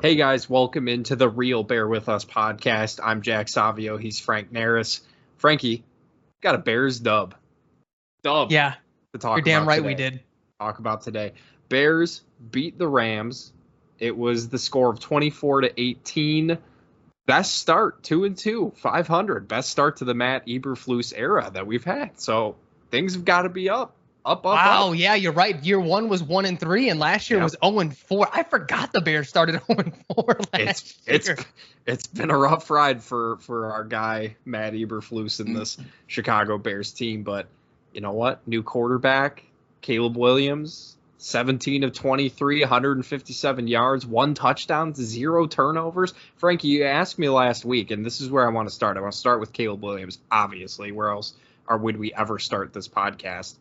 Hey guys, welcome into the Real Bear With Us podcast. I'm Jack Savio. He's Frank Naris. Frankie, got a Bears dub Yeah, to you're talk damn about right we today. did. Bears beat the Rams. It was the score of 24-18. Best start, 2-2, 500. Best start to the Matt Eberflus era that we've had. So things have got to be up. Wow, yeah, you're right. Year one was 1-3, and last year Yep. was 0-4. I forgot the Bears started 0-4 last year. It's been a rough ride for our guy Matt Eberflus in this Chicago Bears team, but you know what? New quarterback, Caleb Williams, 17 of 23, 157 yards, 1 touchdown, 0 turnovers. Frankie, you asked me last week, and this is where I want to start. I want to start with Caleb Williams, obviously. Where else would we ever start this podcast?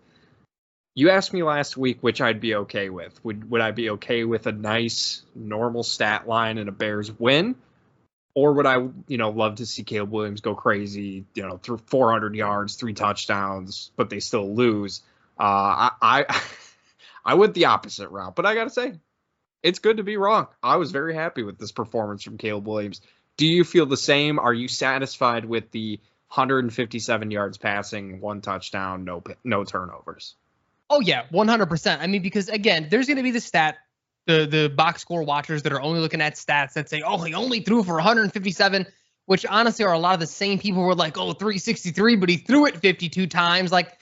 You asked me last week which I'd be okay with. Would I be okay with a nice, normal stat line and a Bears win? Or would I, love to see Caleb Williams go crazy, through 400 yards, 3 touchdowns, but they still lose? I went the opposite route, but I got to say, it's good to be wrong. I was very happy with this performance from Caleb Williams. Do you feel the same? Are you satisfied with the 157 yards passing, 1 touchdown, no turnovers? Oh yeah, 100%. I mean, because again, there's going to be the box score watchers that are only looking at stats that say, oh, he only threw for 157, which honestly are a lot of the same people who were like, oh, 363, but he threw it 52 times. Like,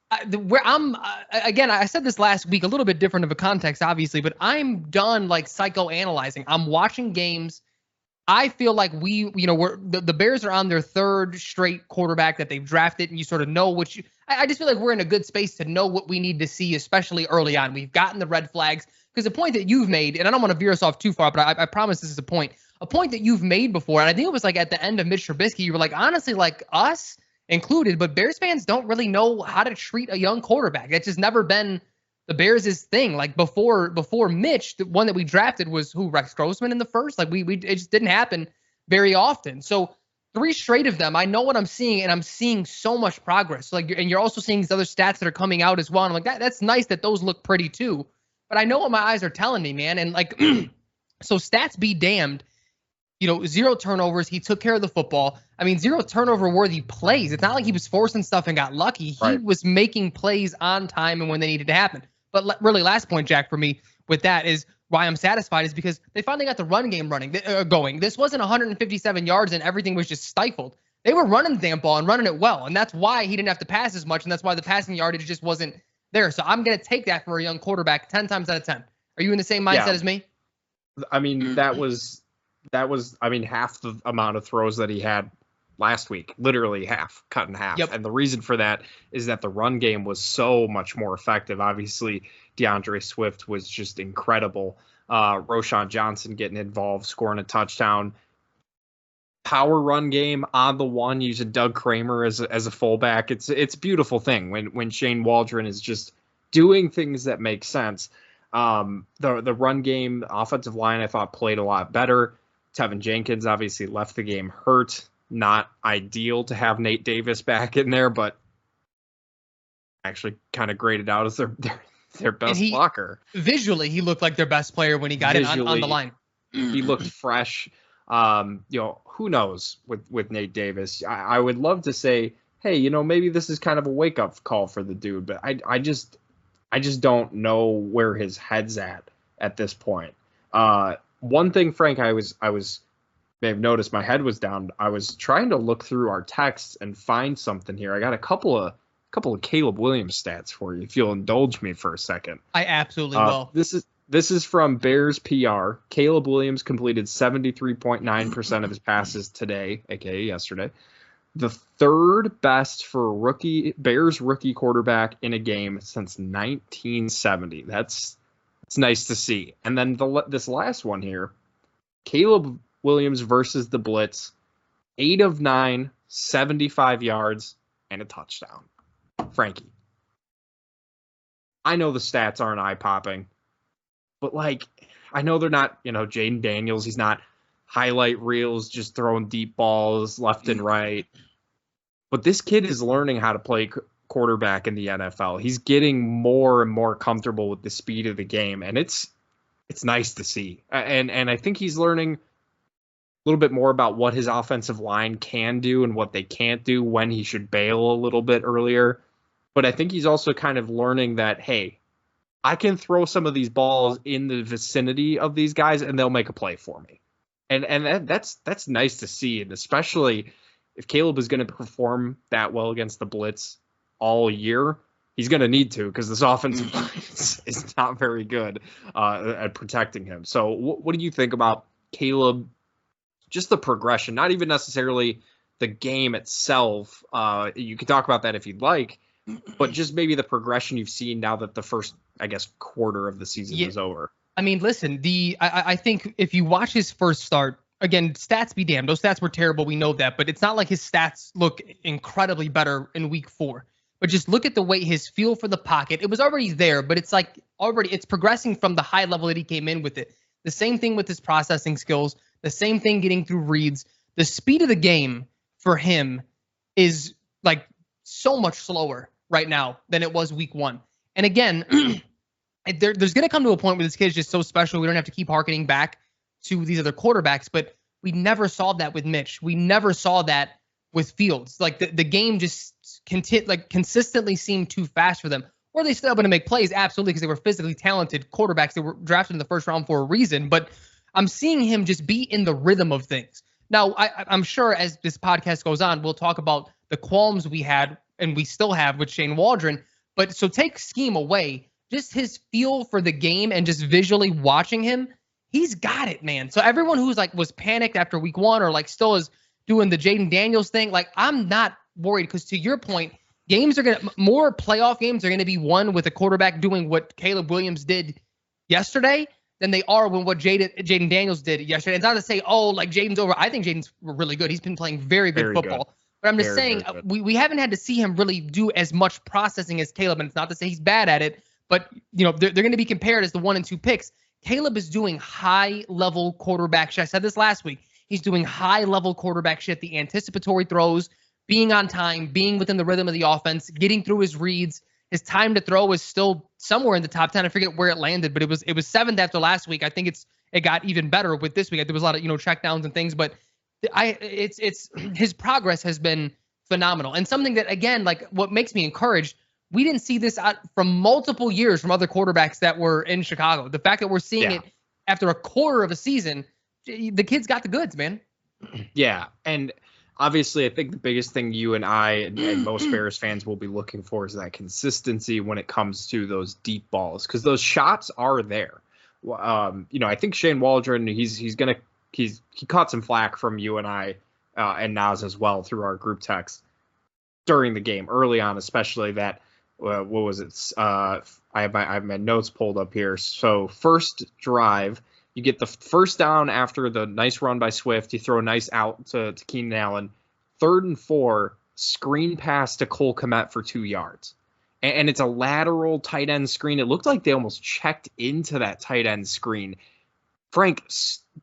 again, I said this last week, a little bit different of a context, obviously, but I'm done like psychoanalyzing. I'm watching games. I feel like the Bears are on their 3rd straight quarterback that they've drafted, and you sort of know which. I just feel like we're in a good space to know what we need to see, especially early on. We've gotten the red flags because the point that you've made, and I don't want to veer us off too far, but I promise this is a point that you've made before, and I think it was like at the end of Mitch Trubisky, you were like, honestly, like us included, but Bears fans don't really know how to treat a young quarterback. That's just never been the Bears' thing. Like before Mitch, the one that we drafted was Rex Grossman in the first. Like it just didn't happen very often. So 3 straight of them, I know what I'm seeing, and I'm seeing so much progress. So and you're also seeing these other stats that are coming out as well. And I'm like, that's nice that those look pretty too. But I know what my eyes are telling me, man. And like, so stats be damned. 0 turnovers. He took care of the football. I mean, 0 turnover worthy plays. It's not like he was forcing stuff and got lucky. He was making plays on time and when they needed to happen. But really, last point, Jack, for me with that is why I'm satisfied is because they finally got the run game going. This wasn't 157 yards and everything was just stifled. They were running the damn ball and running it well, and that's why he didn't have to pass as much, and that's why the passing yardage just wasn't there. So I'm going to take that for a young quarterback 10 times out of 10. Are you in the same mindset as me? I mean, that was half the amount of throws that he had last week, literally cut in half. Yep. And the reason for that is that the run game was so much more effective. Obviously, DeAndre Swift was just incredible. Roschon Johnson getting involved, scoring a touchdown. Power run game on the one, using Doug Kramer as a fullback. It's a beautiful thing when Shane Waldron is just doing things that make sense. The run game, offensive line, I thought played a lot better. Tevin Jenkins obviously left the game hurt. Not ideal to have Nate Davis back in there, but actually kind of graded out as their best blocker. Visually, he looked like their best player when he got in on the line. He looked fresh. Who knows with Nate Davis? I would love to say, hey, maybe this is kind of a wake up call for the dude, but I just don't know where his head's at this point. One thing, Frank, I may have noticed my head was down. I was trying to look through our texts and find something here. I got a couple of Caleb Williams stats for you, if you'll indulge me for a second. I absolutely will. This is from Bears PR. Caleb Williams completed 73.9% of his passes today, aka yesterday. The 3rd best for Bears rookie quarterback in a game since 1970. It's nice to see. And then this last one here, Caleb Williams versus the blitz, 8 of 9, 75 yards, and a touchdown. Frankie, I know the stats aren't eye-popping, but I know they're not, Jaden Daniels. He's not highlight reels, just throwing deep balls left and right. But this kid is learning how to play quarterback in the NFL. He's getting more and more comfortable with the speed of the game, and it's it's nice to see. And I think he's learning a little bit more about what his offensive line can do and what they can't do, when he should bail a little bit earlier. But I think he's also kind of learning that, hey, I can throw some of these balls in the vicinity of these guys and they'll make a play for me. And that's nice to see. And especially if Caleb is going to perform that well against the blitz all year, he's going to need to, because this offensive line is not very good at protecting him. So what do you think about Caleb, just the progression, not even necessarily the game itself? You can talk about that if you'd like, but just maybe the progression you've seen now that the first, I guess, quarter of the season is over. I mean, listen, I think if you watch his first start, again, stats be damned. Those stats were terrible. We know that. But it's not like his stats look incredibly better in week 4. But just look at the way his feel for the pocket. It was already there, but it's like it's progressing from the high level that he came in with it. The same thing with his processing skills. The same thing getting through reads. The speed of the game for him is like so much slower right now than it was week 1. And again, there's going to come to a point where this kid is just so special. We don't have to keep harkening back to these other quarterbacks, but we never saw that with Mitch. We never saw that with Fields. Like the game just consistently seemed too fast for them. Were they still going to make plays? Absolutely, because they were physically talented quarterbacks. They were drafted in the first round for a reason. But I'm seeing him just be in the rhythm of things. Now, I'm sure as this podcast goes on, we'll talk about the qualms we had and we still have with Shane Waldron. But so take scheme away, just his feel for the game and just visually watching him, he's got it, man. So everyone who's like was panicked after week 1 or like still is doing the Jaden Daniels thing, like I'm not worried, because to your point, more playoff games are going to be won with a quarterback doing what Caleb Williams did yesterday than they are when what Jaden Daniels did yesterday. It's not to say, oh, like Jaden's over. I think Jaden's really good. He's been playing very good football. Good. But I'm just saying we haven't had to see him really do as much processing as Caleb. And it's not to say he's bad at it, but they're going to be compared as the 1 and 2 picks. Caleb is doing high-level quarterback shit. I said this last week. He's doing high-level quarterback shit, the anticipatory throws, being on time, being within the rhythm of the offense, getting through his reads. His time to throw is still somewhere in the top 10. I forget where it landed, but it was 7th after last week. I think it got even better with this week. There was a lot of check downs and things, but it's his progress has been phenomenal. And something that, again, like what makes me encouraged, we didn't see this out from multiple years from other quarterbacks that were in Chicago. The fact that we're seeing it after a quarter of a season, the kid's got the goods, man. Yeah, and obviously I think the biggest thing you and I and most Bears fans will be looking for is that consistency when it comes to those deep balls, because those shots are there. I think Shane Waldron, he caught some flack from you and I and Naz as well through our group text during the game early on, especially that. What was it? I have my notes pulled up here. So first drive, you get the first down after the nice run by Swift. You throw a nice out to Keenan Allen. 3rd and 4, screen pass to Cole Kmet for 2 yards. And it's a lateral tight end screen. It looked like they almost checked into that tight end screen. Frank,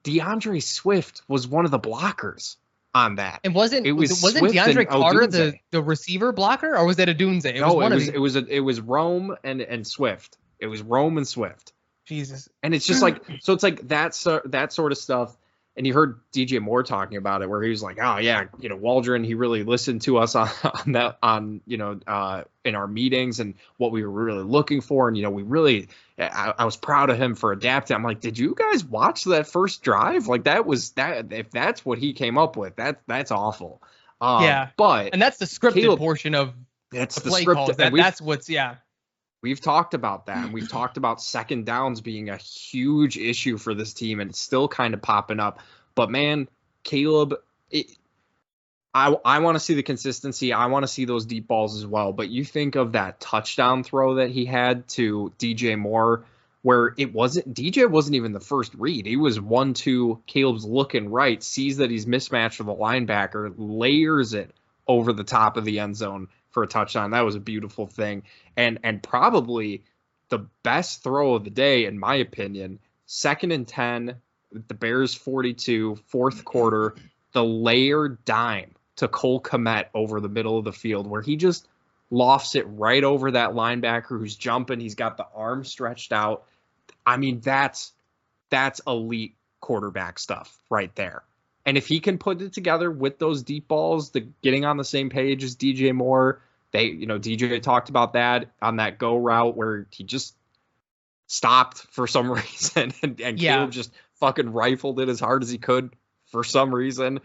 DeAndre Swift was one of the blockers on that. And wasn't DeAndre Carter the receiver blocker, or was that Odunze? It was Rome and Swift. It was Rome and Swift. Jesus. And it's just like, so it's like that sort of stuff. And you heard DJ Moore talking about it, where he was like, oh yeah, Waldron, he really listened to us on that, in our meetings and what we were really looking for. And, I was proud of him for adapting. I'm like, did you guys watch that first drive? Like if that's what he came up with, that's awful. Yeah. And that's the scripted portion of the play calls. That's what's. We've talked about that, and we've talked about second downs being a huge issue for this team, and it's still kind of popping up. But man, Caleb, I want to see the consistency. I want to see those deep balls as well. But you think of that touchdown throw that he had to DJ Moore, where DJ wasn't even the first read. He was 1-2. Caleb's looking right, sees that he's mismatched with a linebacker, layers it over the top of the end zone for a touchdown. That was a beautiful thing. And probably the best throw of the day, in my opinion, 2nd and 10, the Bears 42, 4th quarter, the layered dime to Cole Kmet over the middle of the field, where he just lofts it right over that linebacker who's jumping. He's got the arm stretched out. I mean, that's that's elite quarterback stuff right there. And if he can put it together with those deep balls, the getting on the same page as DJ Moore, DJ talked about that on that go route where he just stopped for some reason and Caleb just fucking rifled it as hard as he could for some reason.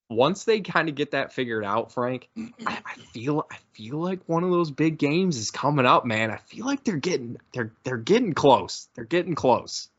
Once they kind of get that figured out, Frank, I feel like one of those big games is coming up, man. I feel like they're getting close. They're getting close.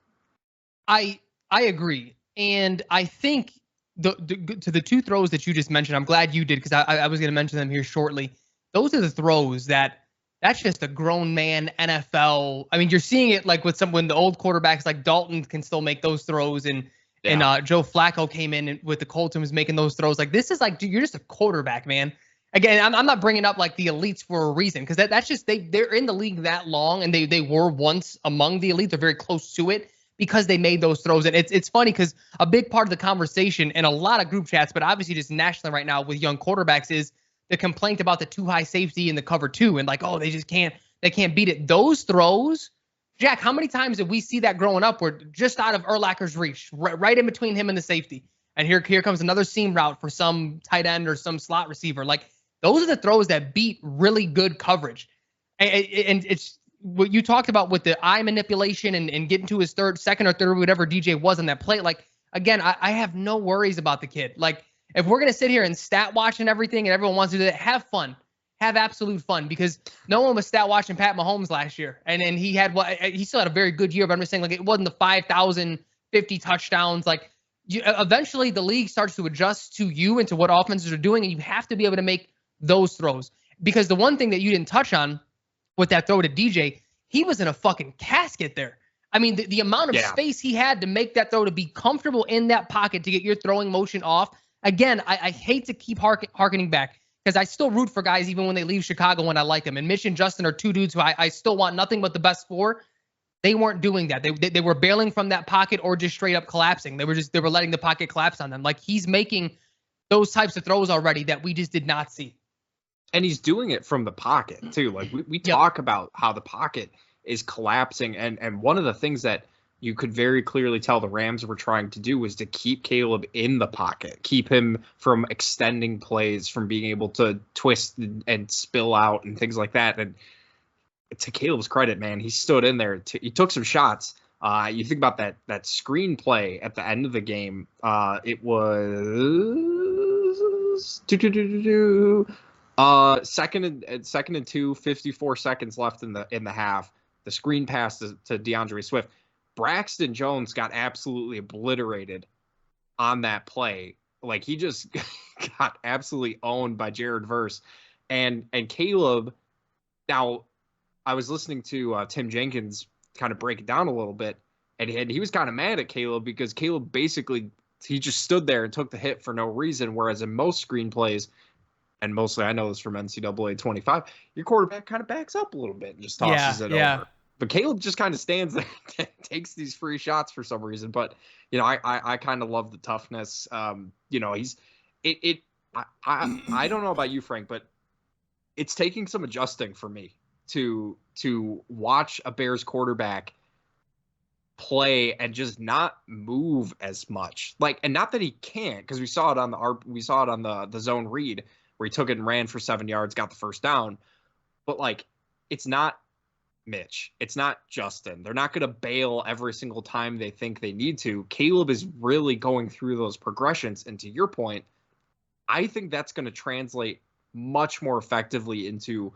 I agree, and I think to the two throws that you just mentioned, I'm glad you did because I was going to mention them here shortly. Those are the throws that's just a grown man NFL. I mean, you're seeing it like with when the old quarterbacks like Dalton can still make those throws and Joe Flacco came in with the Colts and was making those throws. Like, this is like, dude, you're just a quarterback, man. Again, I'm not bringing up like the elites for a reason because that's just they're in the league that long and they were once among the elite. They're very close to it because they made those throws. And it's funny because a big part of the conversation in a lot of group chats, but obviously just nationally right now with young quarterbacks is the complaint about the too high safety and the cover two and like, oh, they can't beat it. Those throws. Jack, how many times did we see that growing up where just out of Urlacher's reach, right in between him and the safety? And here comes another seam route for some tight end or some slot receiver. Like, those are the throws that beat really good coverage. And it's what you talked about with the eye manipulation and getting to his second or third, whatever DJ was on that play. Like, again, I have no worries about the kid. Like, if we're going to sit here and stat watch and everything and everyone wants to do that, have fun. Have absolute fun because no one was stat watching Pat Mahomes last year. And he still had a very good year, but I'm just saying, like, it wasn't the 5,050 touchdowns. Like, eventually the league starts to adjust to you and to what offenses are doing, and you have to be able to make those throws. Because the one thing that you didn't touch on with that throw to DJ, he was in a fucking casket there. I mean, the amount of space he had to make that throw, to be comfortable in that pocket, to get your throwing motion off. Again, I hate to keep harkening back, because I still root for guys even when they leave Chicago when I like them. And Mitch and Justin are two dudes who I still want nothing but the best for. They weren't doing that. They were bailing from that pocket or just straight up collapsing. They were letting the pocket collapse on them. Like, he's making those types of throws already that we just did not see. And he's doing it from the pocket too. Like, we talk about how the pocket is collapsing. And one of the things that you could very clearly tell the Rams were trying to do was to keep Caleb in the pocket, keep him from extending plays, from being able to twist and spill out and things like that. And to Caleb's credit, man, he stood in there. He took some shots. You think about that screen play at the end of the game. It was second and 2, 54 seconds left in the half. The screen pass to DeAndre Swift. Braxton Jones got absolutely obliterated on that play. Like, he just got absolutely owned by Jared Verse. And Caleb, now I was listening to Tim Jenkins kind of break it down a little bit, and he was kind of mad at Caleb because Caleb basically, he just stood there and took the hit for no reason, whereas in most screenplays, and mostly I know this from NCAA 25, your quarterback kind of backs up a little bit and just tosses it over. But Caleb just kind of stands there and takes these free shots for some reason. But, I kind of love the toughness. I don't know about you, Frank, but it's taking some adjusting for me to watch a Bears quarterback play and just not move as much. Like, and not that he can't, because we saw it on the zone read where he took it and ran for 7 yards, got the first down. But, like, it's not Mitch. It's not Justin. They're not going to bail every single time they think they need to. Caleb is really going through those progressions. And to your point, I think that's going to translate much more effectively into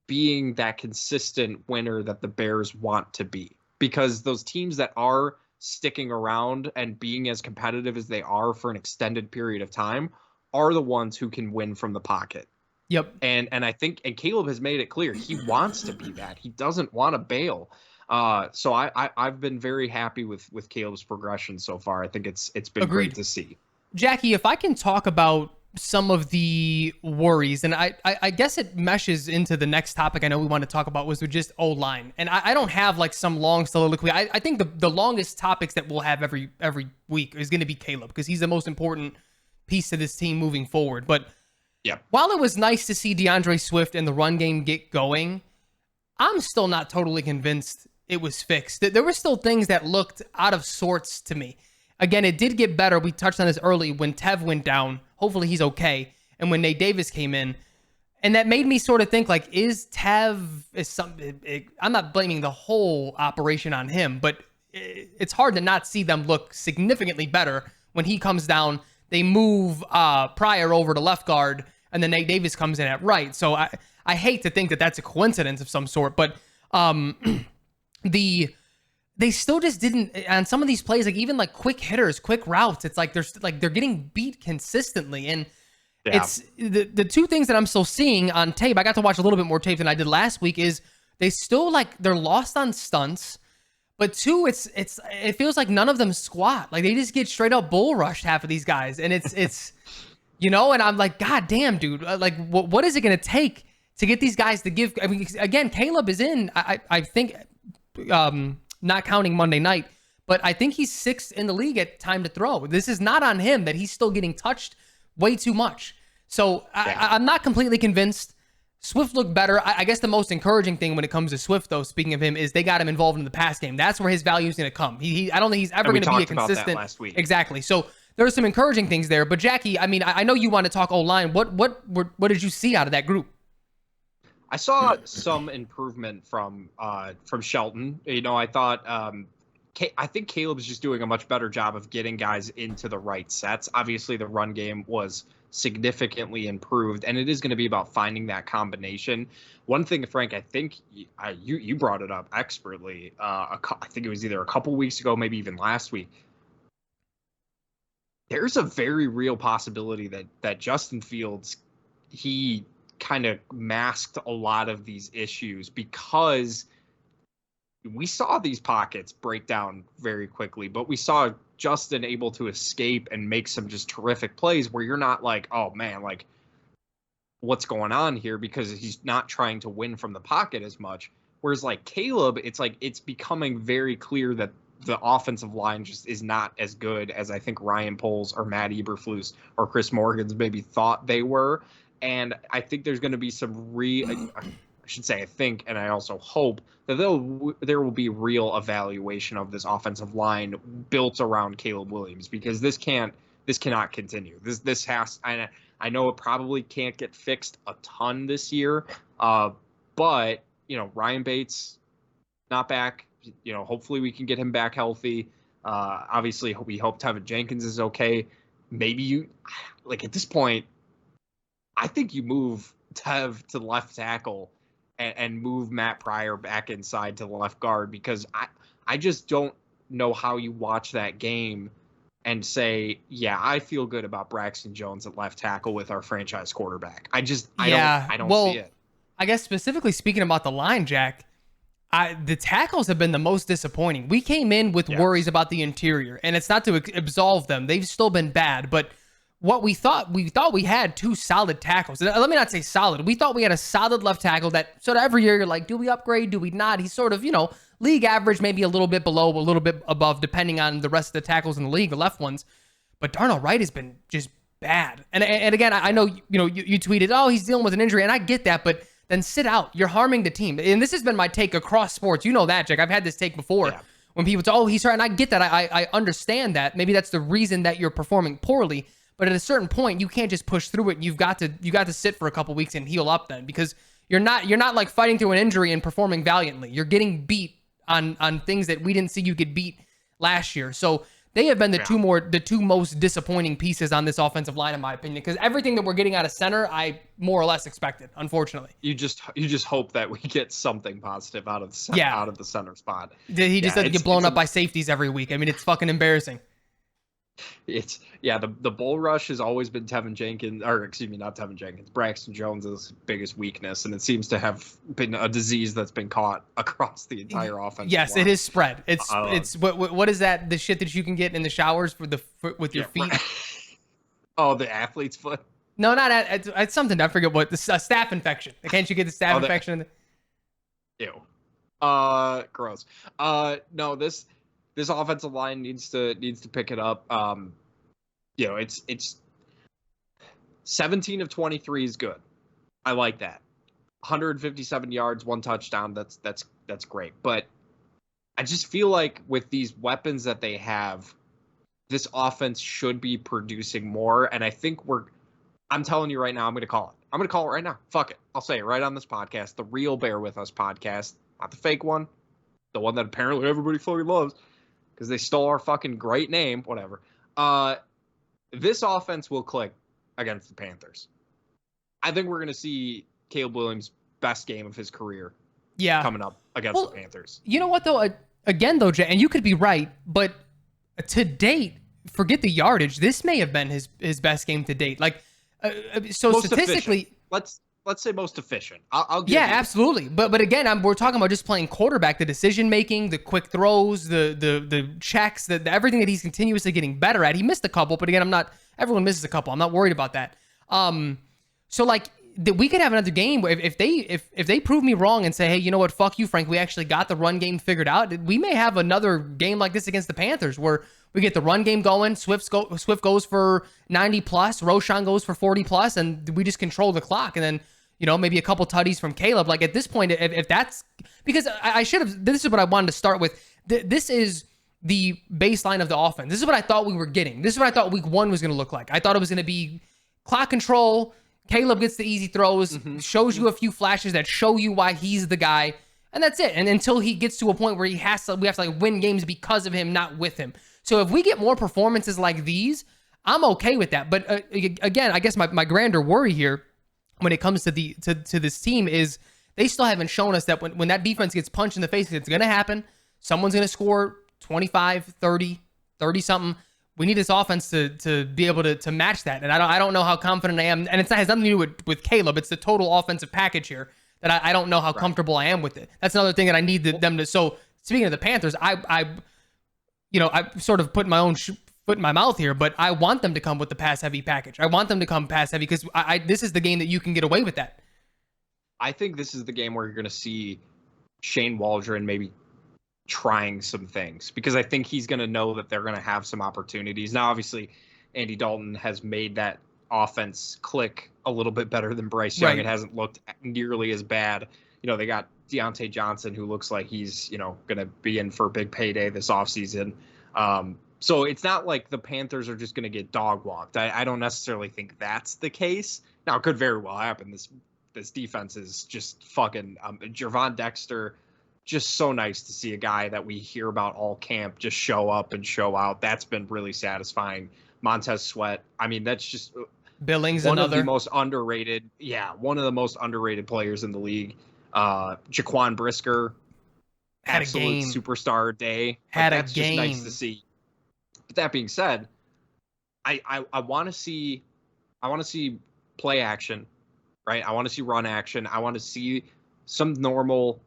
being that consistent winner that the Bears want to be. Because those teams that are sticking around and being as competitive as they are for an extended period of time are the ones who can win from the pocket. Yep. And I think Caleb has made it clear he wants to be that. He doesn't want to bail. So I've been very happy with Caleb's progression so far. I think it's been great to see. Jackie, if I can talk about some of the worries, and I guess it meshes into the next topic I know we want to talk about, was with just O-line. And I don't have like some long soliloquy. I think the longest topics that we'll have every week is going to be Caleb, because he's the most important piece to this team moving forward. But yeah, while it was nice to see DeAndre Swift and the run game get going, I'm still not totally convinced it was fixed. There were still things that looked out of sorts to me. Again, it did get better. We touched on this early when Tev went down. Hopefully he's okay. And when Nate Davis came in, and that made me sort of think like, is Tev I'm not blaming the whole operation on him, but it's hard to not see them look significantly better when he comes down. They move Pryor over to left guard, and then Nate Davis comes in at right. So I hate to think that that's a coincidence of some sort, but they still just didn't on some of these plays, like even like quick hitters, quick routes. It's like they're getting beat consistently, and it's the two things that I'm still seeing on tape. I got to watch a little bit more tape than I did last week. Is they still they're lost on stunts. But two, it feels like none of them squat. Like they just get straight up bull rushed, half of these guys, and it's and I'm like, God damn, dude, like what is it gonna take to get these guys to give? I mean, again, Caleb is in. I think, not counting Monday night, but I think he's 6th in the league at time to throw. This is not on him that he's still getting touched way too much. So I'm not completely convinced. Swift looked better. I guess the most encouraging thing when it comes to Swift, though, speaking of him, is they got him involved in the pass game. That's where his value is going to come. I don't think he's ever going to be a consistent. About that last week. Exactly. So there are some encouraging things there. But Jackie, I mean, I know you want to talk O-line. What did you see out of that group? I saw some improvement from Shelton. I thought I think Caleb's just doing a much better job of getting guys into the right sets. Obviously, the run game was significantly improved, and it is going to be about finding that combination. One thing, Frank, I think you brought it up expertly. I think it was either a couple weeks ago, maybe even last week. There's a very real possibility that Justin Fields, he kind of masked a lot of these issues because we saw these pockets break down very quickly, but we saw Justin able to escape and make some just terrific plays where you're not like, oh man, like what's going on here, because he's not trying to win from the pocket as much. Whereas like Caleb, it's like it's becoming very clear that the offensive line just is not as good as I think Ryan Poles or Matt Eberflus or Chris Morgan's maybe thought they were. And I think there's going to be some I should say I think, and I also hope that there will be real evaluation of this offensive line built around Caleb Williams, because this cannot continue. This has, I know it probably can't get fixed a ton this year, but Ryan Bates not back. Hopefully we can get him back healthy. Obviously we hope Tevin Jenkins is okay. Maybe at this point, I think you move Tev to left tackle and move Matt Pryor back inside to the left guard, because I just don't know how you watch that game and say, yeah, I feel good about Braxton Jones at left tackle with our franchise quarterback. I don't see it. I guess specifically speaking about the line, Jack, the tackles have been the most disappointing. We came in with worries about the interior, and it's not to absolve them. They've still been bad, but what we thought we had two solid tackles. Let me not say solid. We thought we had a solid left tackle that sort of every year you're like, do we upgrade? Do we not? He's sort of, league average, maybe a little bit below, a little bit above, depending on the rest of the tackles in the league, the left ones. But Darnell Wright has been just bad. And again, I know, you tweeted, oh, he's dealing with an injury, and I get that, but then sit out. You're harming the team. And this has been my take across sports. You know that, Jack. I've had this take before. Yeah. When people say, oh, he's hurt, and I get that. I understand that. Maybe that's the reason that you're performing poorly. But at a certain point, you can't just push through it. You got to sit for a couple weeks and heal up then, because you're not like fighting through an injury and performing valiantly. You're getting beat on things that we didn't see you get beat last year. So they have been the two most disappointing pieces on this offensive line, in my opinion, because everything that we're getting out of center, I more or less expected, unfortunately. You just hope that we get something positive out of the center spot. He just doesn't get blown up by safeties every week. I mean, it's fucking embarrassing. The bull rush has always been Braxton Jones' biggest weakness, and it seems to have been a disease that's been caught across the entire offense. Yes, line. It is spread. It's what is that? The shit that you can get in the showers with your feet. Oh, the athlete's foot. No, it's something. I forget what. A staph infection. Can't you get the staph infection? Ew. Gross. No, this offensive line needs to pick it up. It's 17 of 23 is good. I like that. 157 yards, 1 touchdown. That's great. But I just feel like with these weapons that they have, this offense should be producing more. And I think I'm telling you right now, I'm going to call it. I'm going to call it right now. Fuck it. I'll say it right on this podcast, the real Bear With Us podcast, not the fake one, the one that apparently everybody fucking loves because they stole our fucking great name, whatever. This offense will click against the Panthers. I think we're going to see Caleb Williams' best game of his career coming up against the Panthers. You know what, though? Again, though, Jay, and you could be right, but to date, forget the yardage. This may have been his best game to date. Like, so most statistically, efficient. Let's say most efficient. I'll give you. Absolutely. But again, we're talking about just playing quarterback, the decision making, the quick throws, the checks, the everything that he's continuously getting better at. He missed a couple, but again, everyone misses a couple. I'm not worried about that. So like we could have another game where if they prove me wrong and say, hey, you know what, fuck you, Frank, we actually got the run game figured out. We may have another game like this against the Panthers where we get the run game going. Swift goes for 90 plus, Roschon goes for 40 plus, and we just control the clock. And then, you know, maybe a couple tutties from Caleb. Like at this point, if that's because I should have. This is what I wanted to start with. This is the baseline of the offense. This is what I thought we were getting. This is what I thought week one was going to look like. I thought it was going to be clock control. Caleb gets the easy throws, shows you a few flashes that show you why he's the guy, and that's it. And until he gets to a point where we have to like win games because of him, not with him. So if we get more performances like these, I'm okay with that. But again, I guess my grander worry here when it comes to this team is they still haven't shown us that when that defense gets punched in the face, it's going to happen. Someone's going to score 25, 30 something. We need this offense to be able to match that. And I don't know how confident I am. And it has nothing to do with Caleb. It's the total offensive package here that I don't know how comfortable I am with it. That's another thing that I need them to. So speaking of the Panthers, I sort of put my own foot in my mouth here, but I want them to come with the pass heavy package. I want them to come pass heavy because this is the game that you can get away with that. I think this is the game where you're going to see Shane Waldron maybe trying some things because I think he's going to know that they're going to have some opportunities. Now, obviously, Andy Dalton has made that offense click a little bit better than Bryce Young. Right. It hasn't looked nearly as bad. You know, they got Deontay Johnson, who looks like he's, you know, going to be in for a big payday this offseason. So it's not like the Panthers are just going to get dog walked. I don't necessarily think that's the case. Now, it could very well happen. This defense is just fucking Gervon Dexter. Just so nice to see a guy that we hear about all camp just show up and show out. That's been really satisfying. Montez Sweat. I mean, that's just Billings, one of the most underrated. Yeah, one of the most underrated players in the league. Jaquan Brisker had a game, superstar day. That's just nice to see. But that being said, I want to see play action, right? I want to see run action. I want to see some normal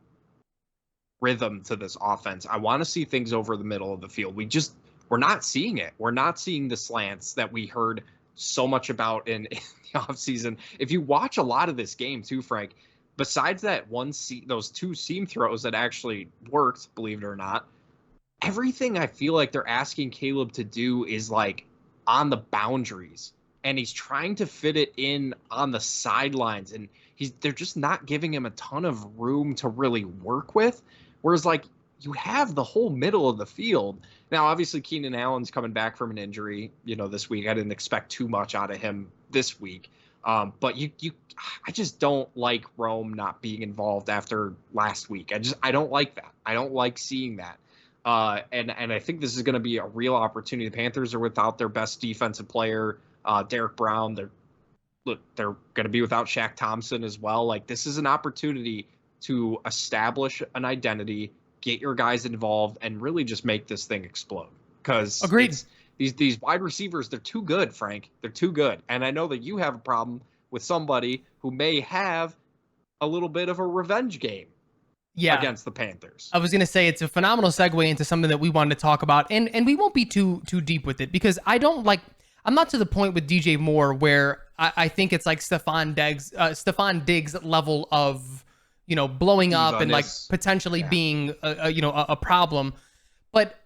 rhythm to this offense. I want to see things over the middle of the field. We're not seeing it. We're not seeing the slants that we heard so much about in the offseason. If you watch a lot of this game too, Frank, besides that those two seam throws that actually worked, believe it or not, everything I feel like they're asking Caleb to do is like on the boundaries, and he's trying to fit it in on the sidelines, and they're just not giving him a ton of room to really work with. Whereas like you have the whole middle of the field. Now, obviously Keenan Allen's coming back from an injury, you know, this week. I didn't expect too much out of him this week. But I just don't like Rome not being involved after last week. I don't like that. I don't like seeing that. And I think this is going to be a real opportunity. The Panthers are without their best defensive player, Derek Brown. They're going to be without Shaq Thompson as well. Like, this is an opportunity to establish an identity, get your guys involved, and really just make this thing explode. Because these wide receivers, they're too good, Frank. They're too good. And I know that you have a problem with somebody who may have a little bit of a revenge game against the Panthers. I was going to say it's a phenomenal segue into something that we wanted to talk about. And we won't be too deep with it because I'm not to the point with DJ Moore where I think it's like Stefan Diggs level of, you know, blowing up and like potentially being a problem. But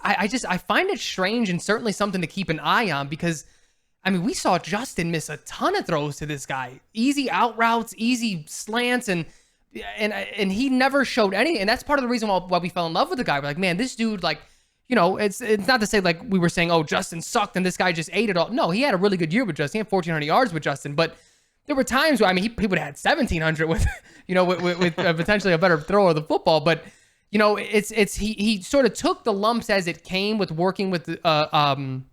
I find it strange and certainly something to keep an eye on because, I mean, we saw Justin miss a ton of throws to this guy. Easy out routes, easy slants, and and he never showed any, and that's part of the reason why we fell in love with the guy. We're like, man, this dude, like, you know, it's not to say like we were saying, oh, Justin sucked and this guy just ate it all. No, he had a really good year with Justin. He had 1,400 yards with Justin, but there were times where, I mean, he would have had 1,700 with, you know, with potentially a better thrower of the football. But, you know, he sort of took the lumps as it came with working with an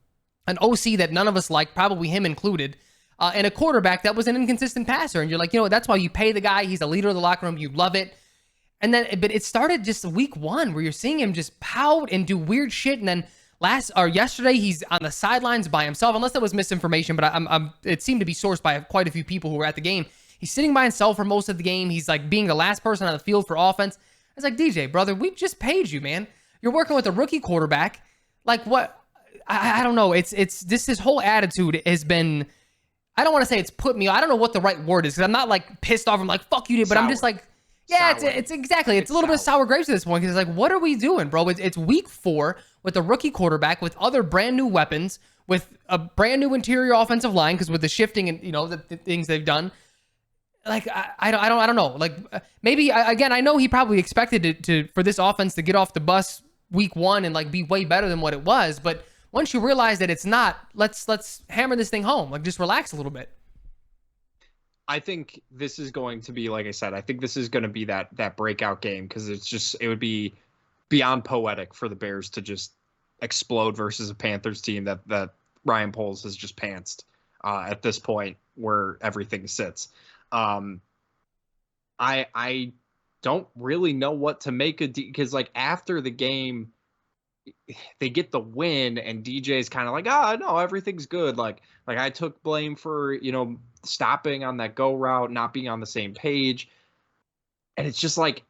OC that none of us liked, probably him included, and a quarterback that was an inconsistent passer. And you're like, you know, that's why you pay the guy. He's a leader of the locker room. You love it. And then, but it started just week one where you're seeing him just pout and do weird shit. And then yesterday, he's on the sidelines by himself, unless that was misinformation, but it seemed to be sourced by quite a few people who were at the game. He's sitting by himself for most of the game. He's like being the last person on the field for offense. It's like, DJ, brother, we just paid you, man. You're working with a rookie quarterback. Like, what? I don't know. It's his whole attitude has been, I don't want to say it's put me, I don't know what the right word is, because I'm not like pissed off. I'm like, fuck you, dude, but sour. I'm just like, yeah, it's exactly. It's a little bit sour grapes at this point, because it's like, what are we doing, bro? It's week 4 with a rookie quarterback, with other brand new weapons, with a brand new interior offensive line, because with the shifting and, you know, the things they've done. Like, I don't know. Like, maybe, again, I know he probably expected for this offense to get off the bus week 1 and like be way better than what it was. But once you realize that it's not, let's hammer this thing home. Like, just relax a little bit. I think this is going to be, like I said, I think this is going to be that breakout game, because it would be beyond poetic for the Bears to just explode versus a Panthers team that Ryan Poles has just pantsed at this point where everything sits. I don't really know what to make of because like after the game they get the win and DJ's kind of like, no, everything's good. Like I took blame for, you know, stopping on that go route, not being on the same page. And it's just like,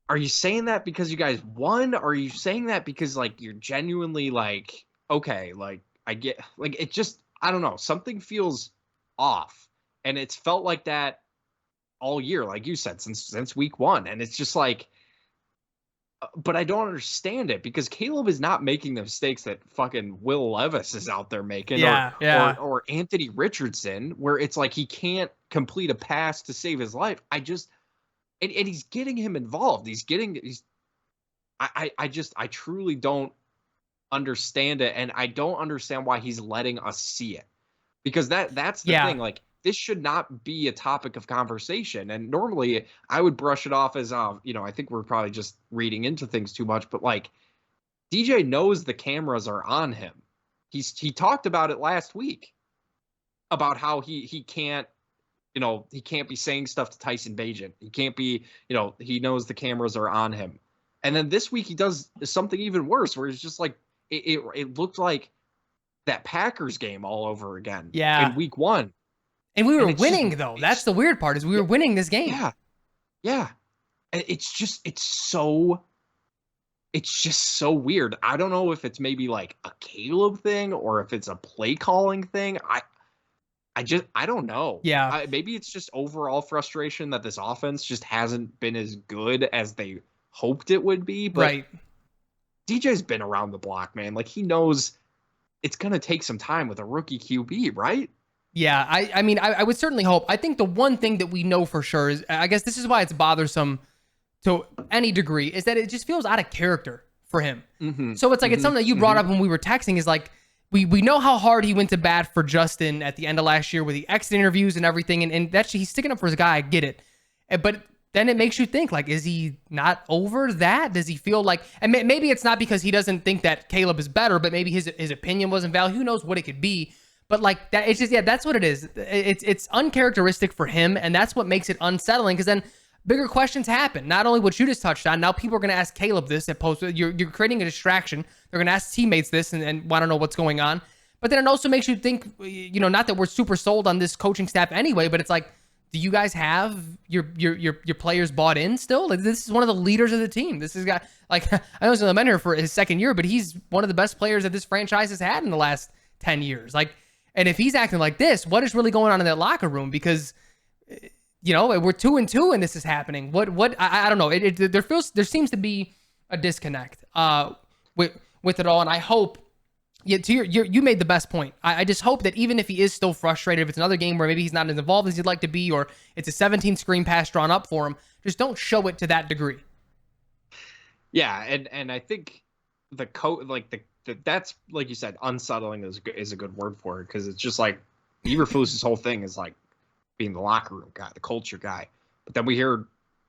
are you saying that because you guys won? Or are you saying that because like you're genuinely like, okay, like I get, like it just, I don't know, something feels off. And it's felt like that all year, like you said, since week 1. And it's just like, but I don't understand it, because Caleb is not making the mistakes that fucking Will Levis is out there making, or Anthony Richardson, where it's like he can't complete a pass to save his life. And he's getting him involved. I truly don't understand it, and I don't understand why he's letting us see it, because that's the thing. Like, this should not be a topic of conversation. And normally I would brush it off as, you know, I think we're probably just reading into things too much, but like DJ knows the cameras are on him. He talked about it last week about how he can't, you know, he can't be saying stuff to Tyson Bagent. He can't be, you know, he knows the cameras are on him. And then this week he does something even worse, where it's just like, it looked like that Packers game all over again in week 1. And we were winning, though. That's the weird part, is we were winning this game. Yeah. And it's just so weird. I don't know if it's maybe like a Caleb thing or if it's a play calling thing. I don't know. Yeah. Maybe it's just overall frustration that this offense just hasn't been as good as they hoped it would be. But right. DJ's been around the block, man. Like, he knows it's going to take some time with a rookie QB, right? Yeah, I mean, I would certainly hope. I think the one thing that we know for sure is, I guess this is why it's bothersome to any degree, is that it just feels out of character for him. Mm-hmm. So it's like, it's something that you brought up when we were texting, is like, we know how hard he went to bat for Justin at the end of last year with the exit interviews and everything. And that's, he's sticking up for his guy. I get it. But then it makes you think, like, is he not over that? Does he feel like, and maybe it's not because he doesn't think that Caleb is better, but maybe his opinion wasn't valid. Who knows what it could be? But like that, it's just, that's what it is. It's uncharacteristic for him, and that's what makes it unsettling, because then bigger questions happen. Not only what you just touched on, now people are going to ask Caleb this at post. You're creating a distraction. They're going to ask teammates this and want to know what's going on. But then it also makes you think, you know, not that we're super sold on this coaching staff anyway, but it's like, do you guys have your players bought in still? Like, this is one of the leaders of the team. This is guy, like, I know he's in the mentor for his 2nd year, but he's one of the best players that this franchise has had in the last 10 years. Like, and if he's acting like this, what is really going on in that locker room? Because, you know, we're 2-2 and this is happening. I don't know. There seems to be a disconnect with it all. And I hope, you made the best point. I just hope that even if he is still frustrated, if it's another game where maybe he's not as involved as he'd like to be, or it's a 17 screen pass drawn up for him, Just don't show it to that degree. Yeah, and I think that's like you said, unsettling is a good word for it, because it's just like Eberflus's whole thing is like being the locker room guy, the culture guy. But then we hear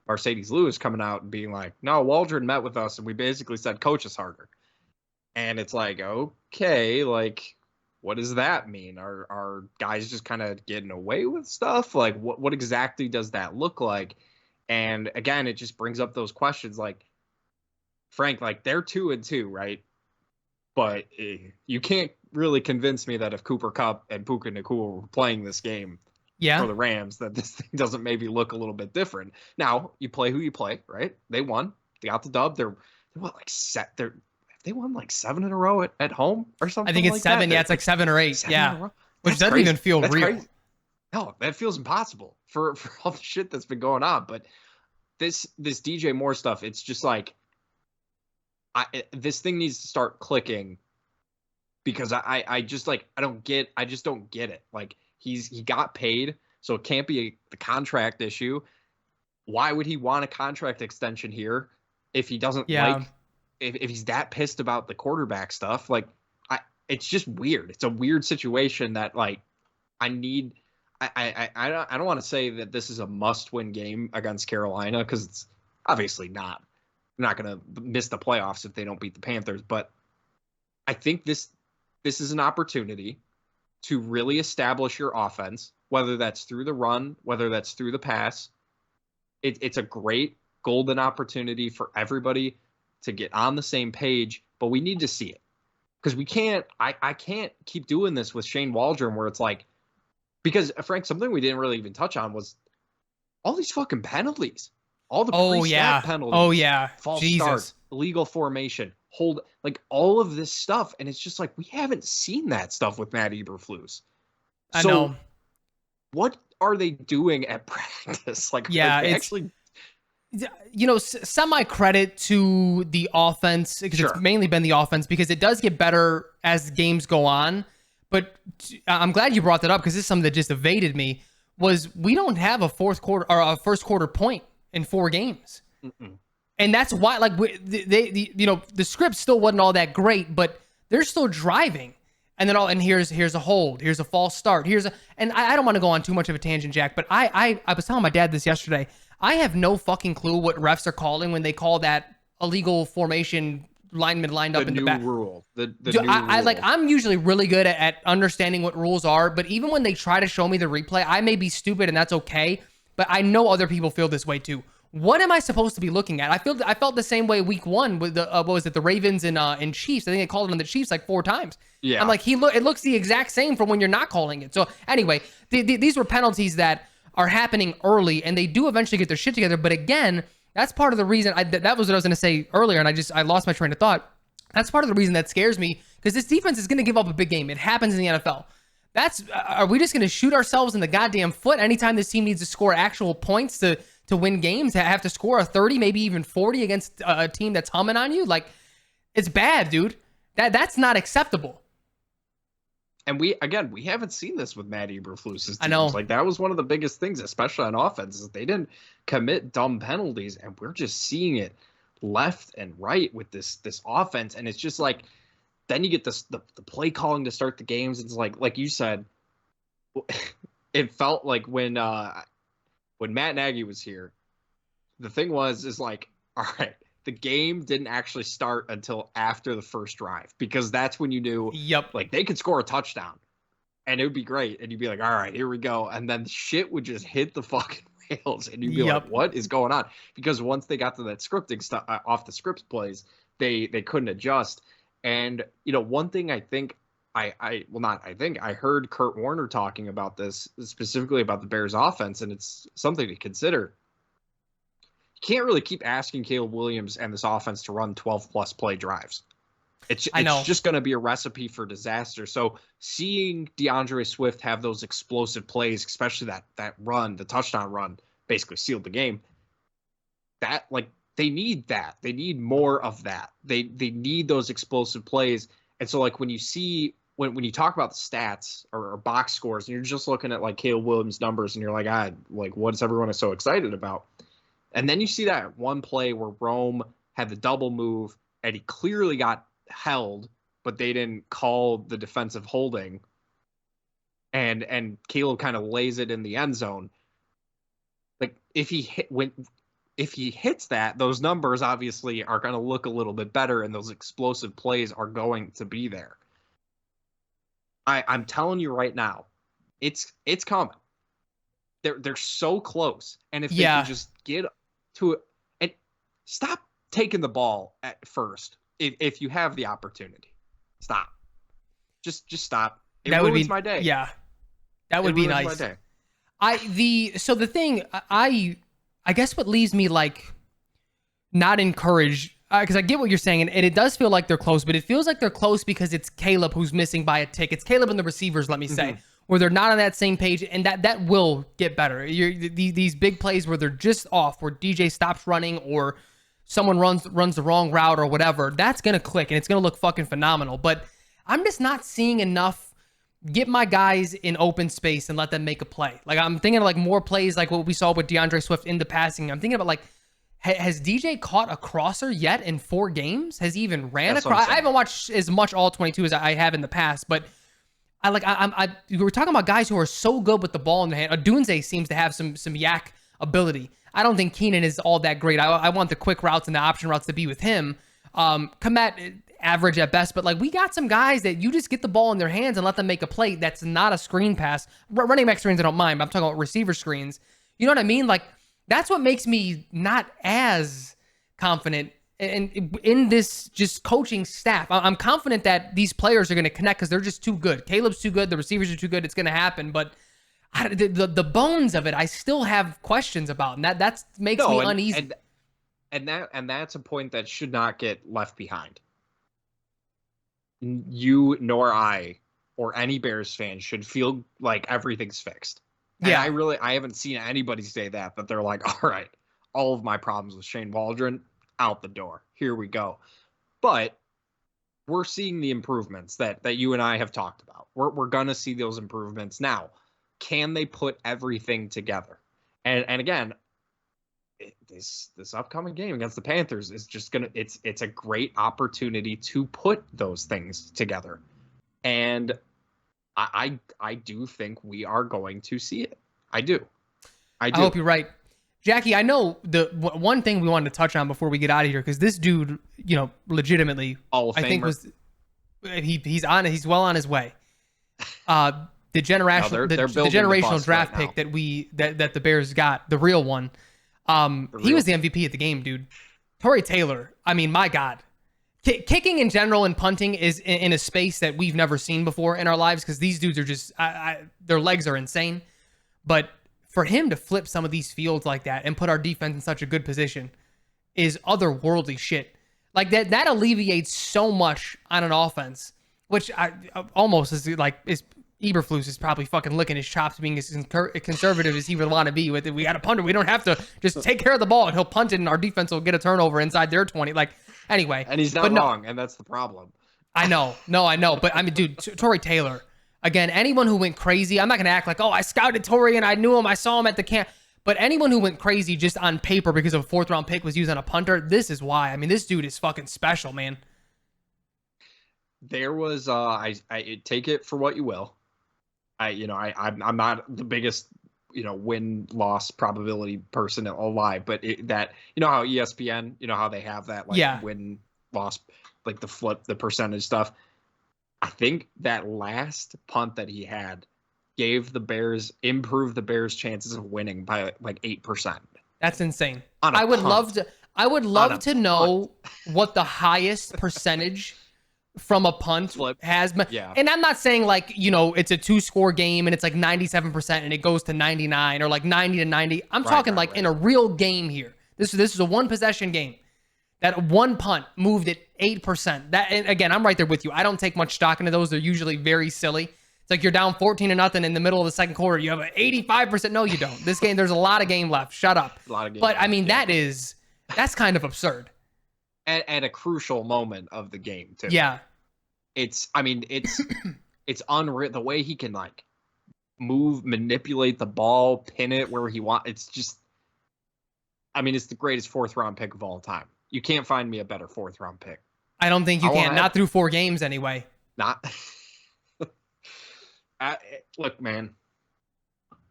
Mercedes Lewis coming out and being like, no, Waldron met with us and we basically said coach us harder. And it's like, okay, like, what does that mean? Are guys just kind of getting away with stuff? Like, what exactly does that look like? And again, it just brings up those questions like, Frank, like, they're 2-2, right? But you can't really convince me that if Cooper Kupp and Puka Nacua were playing this game for the Rams, that this thing doesn't maybe look a little bit different. Now, you play who you play, right? They won. They got the dub. They're what, like set? They won like 7 in a row at home or something. I think it's like 7. That. Yeah, it's like 7 or 8. Yeah, which doesn't crazy. even feel That's real. Crazy. No, that feels impossible for all the shit that's been going on. But this DJ Moore stuff, it's just like, this thing needs to start clicking, because I just don't get it. Like, he got paid, so it can't be the contract issue. Why would he want a contract extension here if he doesn't like, if he's that pissed about the quarterback stuff? Like, it's just weird. It's a weird situation that, like, I don't want to say that this is a must-win game against Carolina, because it's obviously not. They're not going to miss the playoffs if they don't beat the Panthers. But I think this is an opportunity to really establish your offense, whether that's through the run, whether that's through the pass. It's a great golden opportunity for everybody to get on the same page, but we need to see it. Because we can't, I can't keep doing this with Shane Waldron, where it's like, because Frank, something we didn't really even touch on was all these fucking penalties, all the pre-snap penalties, false start, illegal formation, hold, like all of this stuff, and it's just like, we haven't seen that stuff with Matt Eberflus. I know. What are they doing at practice? Like, it's actually, semi credit to the offense, because it's mainly been the offense, because it does get better as games go on. But I'm glad you brought that up, because this is something that just evaded me. Was we don't have a fourth quarter or a first quarter point in 4 games. And that's why, like, the script still wasn't all that great, but they're still driving. And then here's a hold, here's a false start, and I don't want to go on too much of a tangent, Jack, but I was telling my dad this yesterday. I have no fucking clue what refs are calling when they call that illegal formation, lineman lined up in the back. Rule. The new rule. Rule. I'm usually really good at understanding what rules are, but even when they try to show me the replay, I may be stupid, and that's okay. But I know other people feel this way too. What am I supposed to be looking at? I felt the same way week 1 with the what was it, the Ravens and Chiefs. I think they called it on the Chiefs like 4 times. Yeah. I'm like, it looks the exact same from when you're not calling it. So anyway, these were penalties that are happening early, and they do eventually get their shit together. But again, that's part of the reason. That was what I was going to say earlier, and I lost my train of thought. That's part of the reason that scares me, because this defense is going to give up a big game. It happens in the NFL. Are we just going to shoot ourselves in the goddamn foot anytime this team needs to score actual points to win games, to have to score a 30, maybe even 40 against a team that's humming on you? Like, it's bad, dude. That's not acceptable. And we haven't seen this with Matt Eberflus's teams. I know. Like, that was one of the biggest things, especially on offense, is they didn't commit dumb penalties, and we're just seeing it left and right with this offense. And it's just like, then you get the play calling to start the games. It's like you said, it felt like when Matt Nagy was here, the thing is like, all right, the game didn't actually start until after the first drive, because that's when you knew, like, they could score a touchdown and it would be great. And you'd be like, all right, here we go. And then shit would just hit the fucking rails, and you'd be like, what is going on? Because once they got to that scripting stuff, off the scripts plays, they couldn't adjust. And, one thing I think I heard Kurt Warner talking about this, specifically about the Bears offense, and it's something to consider. You can't really keep asking Caleb Williams and this offense to run 12-plus play drives. It's just going to be a recipe for disaster. So seeing DeAndre Swift have those explosive plays, especially that run, the touchdown run, basically sealed the game. That, like, they need that. They need more of that. They need those explosive plays. And so, like, when you see when you talk about the stats or box scores, and you're just looking at like Caleb Williams' numbers, and you're like, what is everyone so excited about? And then you see that one play where Rome had the double move and he clearly got held, but they didn't call the defensive holding. And Caleb kind of lays it in the end zone. Like if he hits that, those numbers obviously are going to look a little bit better, and those explosive plays are going to be there. I'm telling you right now, it's coming. They're so close, and if they can just get to it and stop taking the ball at first, if you have the opportunity, stop. Just stop. It that ruins would be my day. Yeah, that would be nice. The thing I guess what leaves me like not encouraged, because I get what you're saying, and it does feel like they're close, but it feels like they're close because it's Caleb who's missing by a tick. It's Caleb and the receivers, let me say, where they're not on that same page, and that will get better. These big plays where they're just off, where DJ stops running or someone runs the wrong route or whatever, that's going to click, and it's going to look fucking phenomenal. But I'm just not seeing enough. Get my guys in open space and let them make a play. Like, I'm thinking of like more plays like what we saw with DeAndre Swift in the passing. I'm thinking about like, has DJ caught a crosser yet in 4 games? Has he even ran a cross? I haven't watched as much all 22 as I have in the past, but we were talking about guys who are so good with the ball in the hand. Odunze seems to have some yak ability. I don't think Keenan is all that great. I want the quick routes and the option routes to be with him. Komet, average at best, but like we got some guys that you just get the ball in their hands and let them make a play that's not a screen pass. Running back screens I don't mind, but I'm talking about receiver screens. You know what I mean? Like that's what makes me not as confident in this just coaching staff. I'm confident that these players are going to connect because they're just too good. Caleb's too good. The receivers are too good. It's going to happen, but the bones of it, I still have questions about, and that makes me uneasy. And that's a point that should not get left behind. You nor I or any Bears fan should feel like everything's fixed. Yeah, and I haven't seen anybody say that they're like, all right, all of my problems with Shane Waldron out the door. Here we go. But we're seeing the improvements that you and I have talked about. We're gonna see those improvements now. Can they put everything together? And again, this upcoming game against the Panthers is just it's a great opportunity to put those things together, and I do think we are going to see it. I do. I hope you're right, Jackie. I know the one thing we wanted to touch on before we get out of here, because this dude, legitimately, Hall of Famer. I think he's well on his way. The generational the generational draft pick that the Bears got, the real one. He was the MVP of the game, dude. Torrey Taylor, I mean, my God. Kicking in general and punting is in a space that we've never seen before in our lives, because these dudes are just, their legs are insane. But for him to flip some of these fields like that and put our defense in such a good position is otherworldly shit. Like that alleviates so much on an offense, which almost is Eberflus is probably fucking licking his chops being as conservative as he would want to be with it. We got a punter. We don't have to just take care of the ball, and he'll punt it, and our defense will get a turnover inside their 20. Like, anyway. And he's not wrong, and that's the problem. I know. No, I know. But, I mean, dude, Torrey Taylor, again, anyone who went crazy, I'm not going to act like, I scouted Torrey and I knew him. I saw him at the camp. But anyone who went crazy just on paper because of a 4th-round pick was used on a punter, this is why. I mean, this dude is fucking special, man. There was, I take it for what you will. I'm not the biggest, win-loss probability person alive, but how ESPN, how they have that win-loss, like the percentage stuff. I think that last punt that he had improved the Bears' chances of winning by like 8%. That's insane. I would love to know what the highest percentage from a punt has been. Yeah. And I'm not saying it's a 2-score game and it's like 97% and it goes to 99 or like 90 to 90. I'm talking in a real game here. This is a 1-possession game. That one punt moved it 8%. That, and again, I'm right there with you. I don't take much stock into those. They're usually very silly. It's like you're down 14-0 in the middle of the second quarter. You have an 85%. No, you don't. This game, there's a lot of game left. Shut up. But I mean, that's kind of absurd. At a crucial moment of the game, too. Yeah. It's unreal the way he can – move, manipulate the ball, pin it where he wants. It's just I mean, it's the greatest 4th-round pick of all time. You can't find me a better 4th-round pick. I don't think you can. Not through 4 games anyway. Not. Look, man.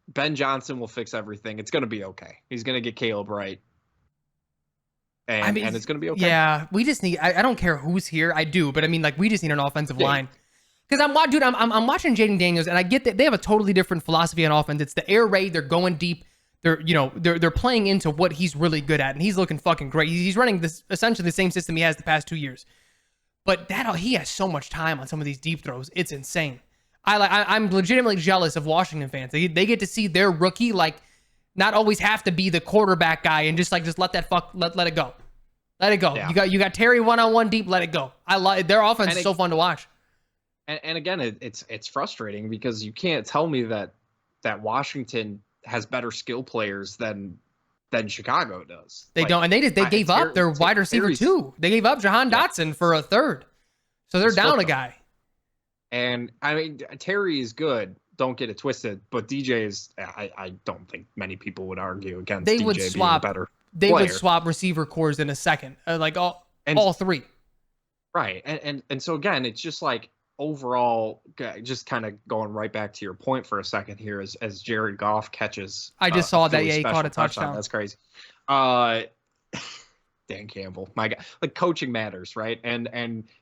Ben Johnson will fix everything. It's going to be okay. He's going to get Caleb right. And it's going to be okay. Yeah, we just need. I don't care who's here. I do, but I mean, like, we just need an offensive line. Because I'm watching Jaden Daniels, and I get that they have a totally different philosophy on offense. It's the air raid. They're going deep. They're playing into what he's really good at, and he's looking fucking great. He's running this essentially the same system he has the past 2 years. But he has so much time on some of these deep throws. It's insane. I'm legitimately jealous of Washington fans. They get to see their rookie not always have to be the quarterback guy and just let it go. Let it go. Yeah. You got Terry 1-on-1 deep. Let it go. Their offense is so fun to watch. And again, it's frustrating because you can't tell me that Washington has better skill players than Chicago does. They don't, and they gave up their wide receiver too. They gave up Jahan Dotson for a third, so they're down a guy. And I mean, Terry is good. Don't get it twisted, but DJ is. I don't think many people would argue against. They DJ would swap. Being a better they player. would swap receiver cores in a second, all 3. Right, and so again, it's just like overall, just kind of going right back to your point for a second here, as Jared Goff catches. I just saw that. Yeah, he caught a touchdown. That's crazy. Dan Campbell, my God, like coaching matters, right? And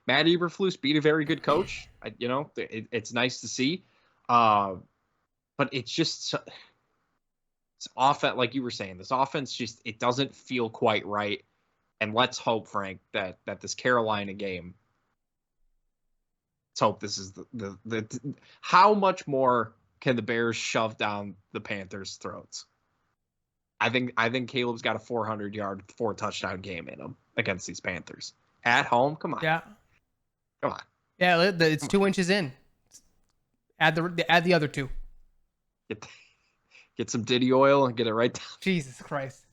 Matt Eberflus beat a very good coach. It's nice to see, but it's just it's offense, like you were saying, this offense just it doesn't feel quite right. And let's hope, Frank, that this Carolina game. Let's hope this is the how much more can the Bears shove down the Panthers' throats? I think Caleb's got a 400-yard, 4-touchdown game in him against these Panthers at home. Come on, come on. Yeah, it's 2 inches in. Add the other 2. Get some Diddy oil and get it right down. Jesus Christ.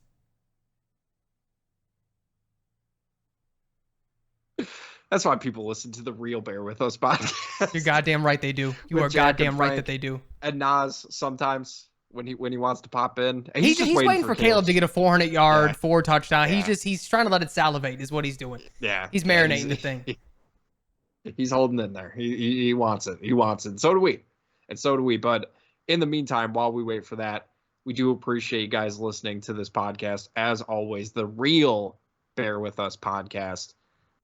That's why people listen to the Real Bear With Us podcast. You're goddamn right they do. You are goddamn right that they do. And Nas sometimes when he wants to pop in. He's waiting for Caleb to get a 400-yard, 4-touchdown. Yeah. He's trying to let it salivate is what he's doing. Yeah. He's marinating the thing. He's holding in there. He wants it. He wants it. So do we. And so do we. But in the meantime, while we wait for that, we do appreciate you guys listening to this podcast. As always, the Real Bear With Us podcast.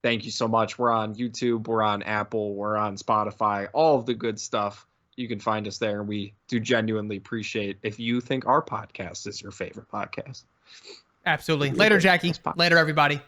Thank you so much. We're on YouTube. We're on Apple. We're on Spotify. All of the good stuff. You can find us there. And we do genuinely appreciate if you think our podcast is your favorite podcast. Absolutely. Later, Jackie. Later, everybody.